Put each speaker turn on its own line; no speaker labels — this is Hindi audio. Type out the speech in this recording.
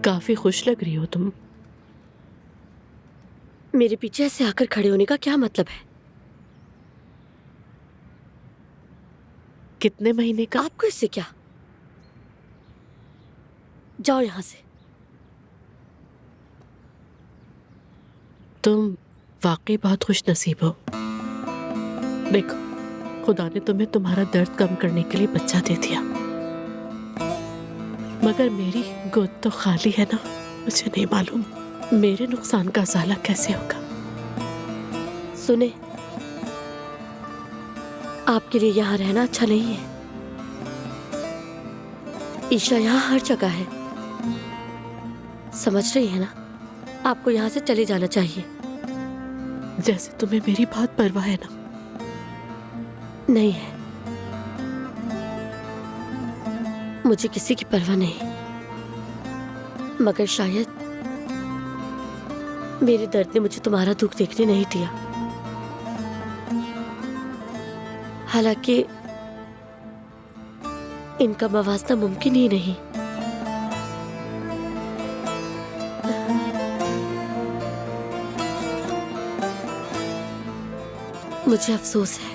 काफी खुश लग रही हो तुम।
मेरे पीछे ऐसे आकर खड़े होने का क्या मतलब है?
कितने महीने का?
आपको इससे क्या? जाओ यहां से।
तुम वाकई बहुत खुश नसीब हो। देखो, खुदा ने तुम्हें तुम्हारा दर्द कम करने के लिए बच्चा दे दिया, मगर मेरी गोद तो खाली है ना। मुझे नहीं मालूम मेरे नुकसान का उजाला कैसे होगा।
सुने, आपके लिए यहाँ रहना अच्छा नहीं है। ईशा यहाँ हर जगह है, समझ रही है ना? आपको यहाँ से चले जाना चाहिए।
जैसे तुम्हें मेरी बहुत परवाह है ना।
नहीं है, मुझे किसी की परवाह नहीं, मगर शायद मेरे दर्द ने मुझे तुम्हारा दुख देखने नहीं दिया। हालांकि इनका मवाजना मुमकिन ही नहीं। मुझे अफसोस है,